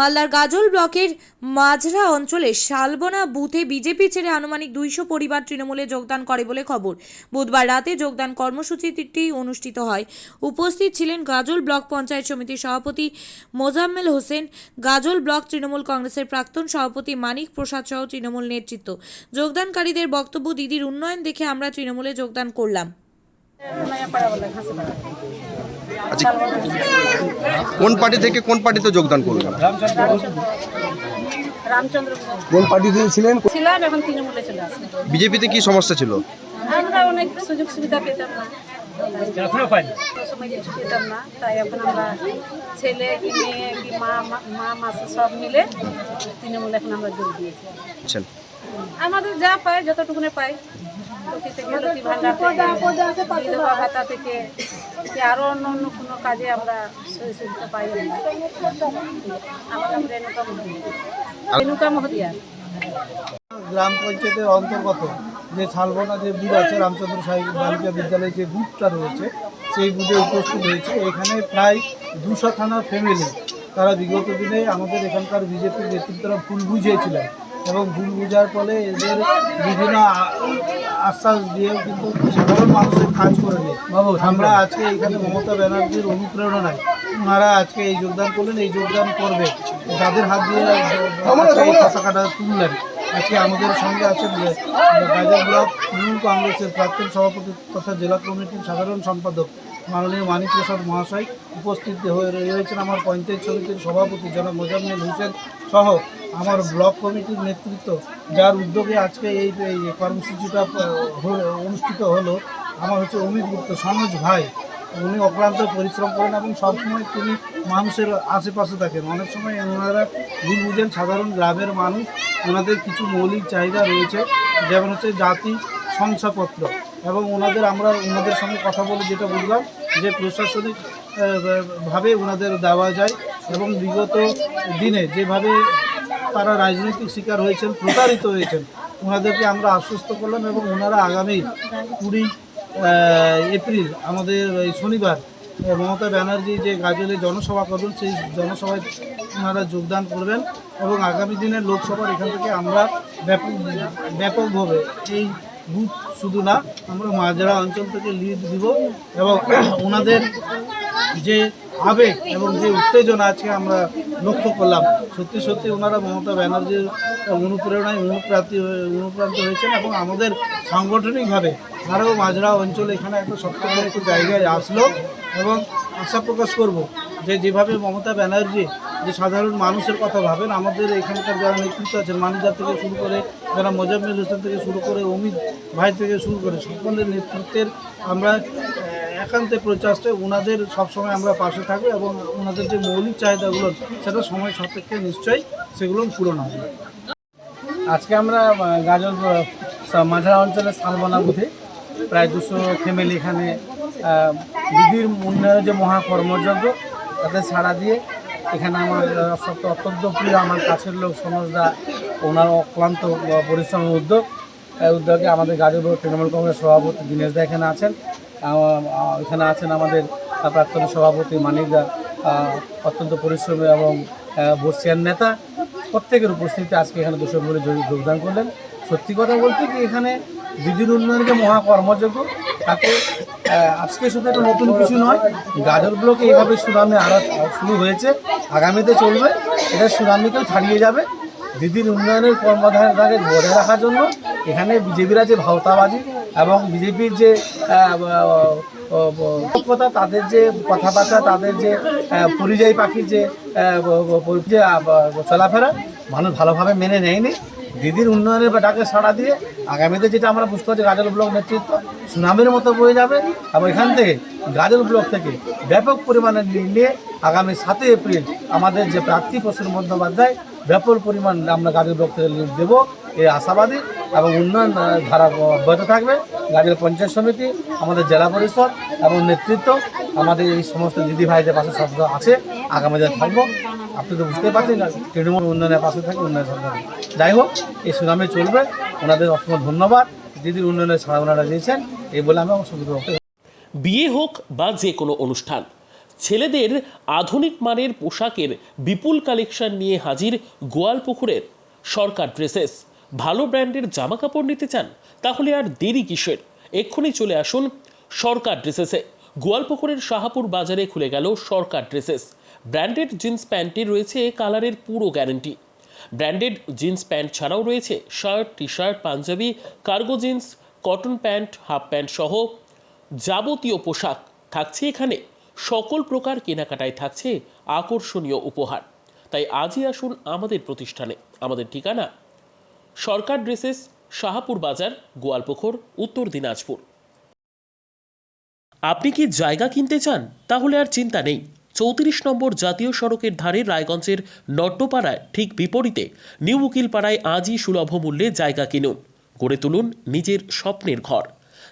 মালদার গাজল ব্লকের মাঝরা অঞ্চলে শালবনা বুথে বিজেপি ছেড়ে আনুমানিক 200 পরিবার তৃণমূলে যোগদান করে বলে খবর। বুধবার রাতে যোগদান কর্মসূচিটি অনুষ্ঠিত হয়। উপস্থিত ছিলেন গাজল ব্লক পঞ্চায়েত সমিতির সভাপতি মোজাম্মেল হোসেন, গাজল ব্লক তৃণমূল কংগ্রেসের প্রাক্তন সভাপতি মানিক প্রসাদ সহ তৃণমূল নেতৃত্ব। যোগদানকারীদের বক্তব্য, দিদির উন্নয়ন দেখে আমরা তৃণমূলে যোগদান করলাম। আচ্ছা, কোন পার্টি থেকে কোন পার্টিতে যোগদান করলেন? রামচন্দ্র কোন পার্টিতে ছিলেন? ছিলাম, এখন তৃণমূলে চলে আসলাম। বিজেপিতে কি সমস্যা ছিল? আমরা অনেক সুযোগ সুবিধা পেতাম না, সময় কিছু পেতাম না, তাই এখন আমরা ছেলে কি মেয়ে কি মা মাসি সব মিলে তৃণমূলে এখন আমরা যোগ দিয়েছি। আমাদের যা পাই যতটুকুনে পাই, লক্ষ্মী ভান্ডার থেকে, বিধবা ভাতা থেকে, আরো অন্য অন্য কোনো কাজে আমরা সুবিধা পাই। আমরা রেণুকা মহদিয়া গ্রাম পঞ্চায়েতের অন্তর্গত যে শালবনা যে বুথ আছে, রামচন্দ্র সাহেব বালিকা বিদ্যালয়ে যে বুথটা রয়েছে, সেই বুথে উপস্থিত হয়েছে। এখানে প্রায় 200 থানার ফ্যামিলি, তারা বিগত দিনে আমাদের এখানকার বিজেপির নেতৃত্বরা ভুল বুঝিয়েছিলেন এবং ভুল বুঝার ফলে এদের বিভিন্ন আশ্বাস দিয়েও কিন্তু সাধারণ মানুষের কাজ করে নেই। আমরা আজকে এখানে মমতা ব্যানার্জির অনুপ্রেরণায় ওনারা আজকে এই যোগদান করলেন, এই যোগদান করবে যাদের হাত দিয়ে এই পতাকাটা তুললেন। আজকে আমাদের সঙ্গে আছেন গাজল ব্লক তৃণমূল কংগ্রেসের প্রাক্তন সভাপতি তথা জেলা কমিটির সাধারণ সম্পাদক মাননীয় মানিক প্রসাদ মহাশয়, উপস্থিত হয়ে রয়েছেন আমার পঞ্চায়েত সমিতির সভাপতি জনাব মোজাম্মেল হোসেন সহ আমার ব্লক কমিটির নেতৃত্ব, যার উদ্যোগে আজকে এই কর্মসূচিটা অনুষ্ঠিত হলো। আমার হচ্ছে অমিত গুপ্ত, সনোজ ভাই, উনি অক্লান্ত পরিশ্রম করেন এবং সবসময় তিনি মানুষের আশেপাশে থাকেন। অনেক সময় ওনারা ভুল বুঝেন সাধারণ গ্রামের মানুষ, ওনাদের কিছু মৌলিক চাহিদা রয়েছে, যেমন হচ্ছে জাতি শংসাপত্র, এবং আমরা ওনাদের সঙ্গে কথা বলে যেটা বুঝলাম যে প্রশাসনিক ভাবে ওনাদের দেওয়া যায়, এবং বিগত দিনে যেভাবে তারা রাজনৈতিক শিকার হয়েছেন, প্রতারিত হয়েছেন, ওনাদেরকে আমরা আশ্বস্ত করলাম এবং ওনারা আগামী 20 এপ্রিল আমাদের এই শনিবার মমতা ব্যানার্জি যে গাজলে জনসভা করবেন, সেই জনসভায় ওনারা যোগদান করবেন এবং আগামী দিনের লোকসভার এখান থেকে আমরা ব্যাপকভাবে এই বুথ শুধু না, আমরা মাঝরা অঞ্চল থেকে লিড দিব এবং ওনাদের যে আবেগ এবং যে উত্তেজনা আজকে আমরা লক্ষ্য করলাম, সত্যি সত্যি ওনারা মমতা ব্যানার্জির অনুপ্রেরণায় অনুপ্রান্ত হয়েছেন এবং আমাদের সাংগঠনিকভাবে আরও মাঝরা অঞ্চল এখানে একটা সবথেকে একটু জায়গায় আসলো এবং আশা প্রকাশ করব যে যেভাবে মমতা ব্যানার্জি যে সাধারণ মানুষের কথা ভাবেন, আমাদের এখানকার যারা নেতৃত্ব আছেন, মানিকদার থেকে শুরু করে, যারা মোজাম্মেল হোসেন থেকে শুরু করে, অমিত ভাই থেকে শুরু করে, সকলের নেতৃত্বের আমরা একান্তে প্রচেষ্টায় ওনাদের সবসময় আমরা পাশে থাকবো এবং ওনাদের যে মৌলিক চাহিদাগুলো সেটা সময় সাপেক্ষে নিশ্চয়ই সেগুলো পূরণ হবে। আজকে আমরা গাজল মাঝরা অঞ্চলের শালবনা বুথে প্রায় 200 ফ্যামিলি এখানে দিদির উন্নয়নের যে মহাকর্মযজ্ঞ তাদের ছাড়া দিয়ে এখানে আমার অত্যন্ত প্রিয় আমার কাছের লোক সনোজদা, ওনার অক্লান্ত পরিশ্রমের উদ্যোগে আমাদের গাজল তৃণমূল কংগ্রেস সভাপতি দীনেশ দা এখানে আছেন, এখানে আছেন আমাদের প্রাক্তন সভাপতি মানিকদা, অত্যন্ত পরিশ্রমী এবং বর্ষিয়ান নেতা, প্রত্যেকের উপস্থিতিতে আজকে এখানে 200 মিলে যোগদান করলেন। সত্যি কথা বলতে কি, এখানে দিদির উন্নয়নের যে মহাকর্মযজ্ঞ, তাতে আজকে শুধু একটা নতুন কিছু নয়, গাজল ব্লকে এইভাবে সুনামি আরও শুরু হয়েছে, আগামীতে চলবে, এটা সুনামিকেও ছাড়িয়ে যাবে। দিদির উন্নয়নের কর্মধারাকে বজায় রাখার জন্য এখানে বিজেপিরা যে ভাওতাবাজি এবং বিজেপির যে কথা, তাদের যে কথাবার্তা, তাদের যে পরিযায়ী পাখির যে চলাফেরা মানুষ ভালোভাবে মেনে নেয়নি। দিদির উন্নয়নের ডাকে সাড়া দিয়ে আগামীতে যেটা আমরা বুঝতে পারছি, গাজল ব্লক নেতৃত্ব সুনামের মতো বয়ে যাবে এবং এখান থেকে গাজল ব্লক থেকে ব্যাপক পরিমাণে নিয়ে আগামী 7 এপ্রিল আমাদের যে প্রার্থী প্রসূন বন্দ্যোপাধ্যায় ব্যাপক পরিমাণ আমরা গাজল ব্লক থেকে লিড দেবো, এই আশাবাদী, এবং উন্নয়ন ধারা অব্যাহত থাকবে। গাজল পঞ্চায়েত সমিতি, আমাদের জেলা পরিষদ এবং নেতৃত্ব, আমাদের এই সমস্ত দিদি ভাইদের পাশে শব্দ আছে, আগামী দিনে থাকবো। আপনি তো বুঝতেই পারছেন তৃণমূল উন্নয়নের পাশে থাকে, উন্নয়ন সরকার। যাই হোক, এই সুনামে চলবে, ওনাদের অসংখ্য ধন্যবাদ, দিদির উন্নয়নের ছাড়া ওনারা দিয়েছেন, এই বলে আমি অসংখ্য। বিয়ে হোক বা যে কোনো অনুষ্ঠান, ছেলেদের আধুনিক মানের পোশাকের বিপুল কালেকশন নিয়ে হাজির গোয়ালপুকুরের সরকার ড্রেসেস। ভালো ব্র্যান্ডের জামা কাপড় নিতে চান? তাহলে আর দেরি কিসের? এক্ষুনি চলে আসুন সরকার ড্রেসেসে। গোয়ালপুকুরের শাহাপুর বাজারে খুলে গেল সরকার ড্রেসেস। ব্র্যান্ডেড জিন্স প্যান্টে রয়েছে কালারের পুরো গ্যারান্টি। ব্র্যান্ডেড জিন্স প্যান্ট ছাড়াও রয়েছে shirt, T shirt, panjabi, cargo jeans, cotton pant, half pant সহ যাবতীয় পোশাক থাকছে এখানে। সকল প্রকার কেনাকাটায় থাকছে আকর্ষণীয় উপহার। তাই আজই আসুন আমাদের প্রতিষ্ঠানে। আমাদের ঠিকানা সরকার ড্রেসেস, শাহাপুর বাজার, গোয়ালপুকুর, উত্তর দিনাজপুর। আপনি কি জায়গা কিনতে চান? তাহলে আর চিন্তা নেই। 34 নম্বর জাতীয় সড়কের ধারে রায়গঞ্জের নট্টপাড়ায় ঠিক বিপরীতে নিউ উকিলপাড়ায় আজই সুলভ মূল্যে জায়গা কিনুন, গড়ে তুলুন নিজের স্বপ্নের ঘর।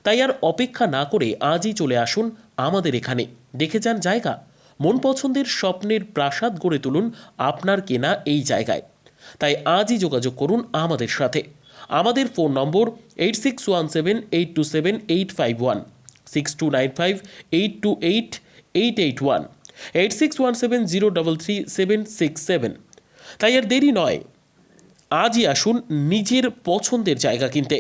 তাই আর অপেক্ষা না করে আজই চলে আসুন আমাদের এখানে। দেখে যান জায়গা, মন পছন্দের স্বপ্নের প্রাসাদ গড়ে তুলুন আপনার কেনা এই জায়গায়। তাই আজই যোগাযোগ করুন আমাদের সাথে। আমাদের ফোন নম্বর 8617827851, 6295828881, 8617033767। তাই আর দেরি নয়, আজই আসুন নিজের পছন্দের জায়গা কিনতে।